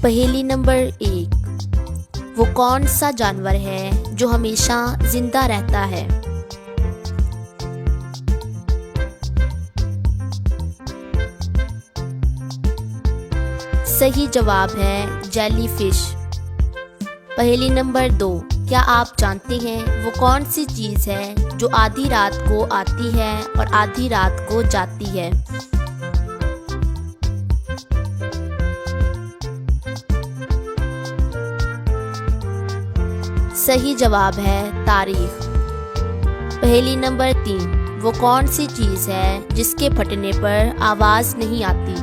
पहेली नंबर 1। वो कौन सा जानवर है जो हमेशा जिंदा रहता है? सही जवाब है जेलीफिश। पहेली नंबर 2। क्या आप जानते हैं वो कौन सी चीज़ है जो आधी रात को आती है और आधी रात को जाती है? सही जवाब है तारीख। पहेली नंबर 3। वो कौन सी चीज़ है जिसके फटने पर आवाज़ नहीं आती?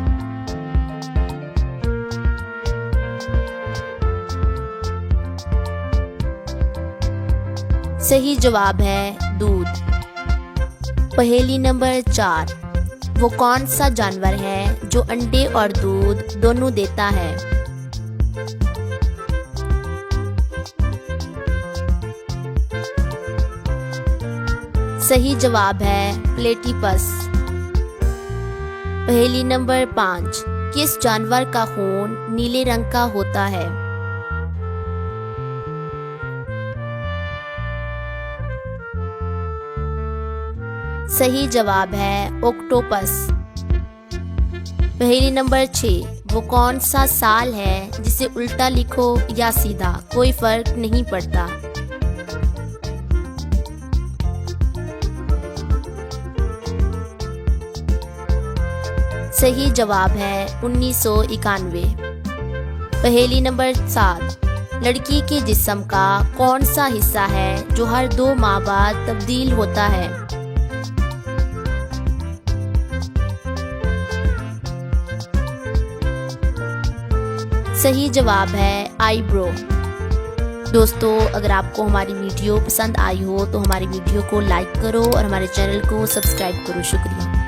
सही जवाब है दूध। पहेली नंबर 4। वो कौन सा जानवर है जो अंडे और दूध दोनों देता है? सही जवाब है प्लेटिपस। पहेली नंबर 5। किस जानवर का खून नीले रंग का होता है? सही जवाब है ऑक्टोपस। पहेली नंबर 6। वो कौन सा साल है जिसे उल्टा लिखो या सीधा कोई फर्क नहीं पड़ता? सही जवाब है 1991। पहेली नंबर 7। लड़की के जिस्म का कौन सा हिस्सा है जो हर 2 माह बाद तब्दील होता है? सही जवाब है आईब्रो। दोस्तों, अगर आपको हमारी वीडियो पसंद आई हो तो हमारी वीडियो को लाइक करो और हमारे चैनल को सब्सक्राइब करो। शुक्रिया।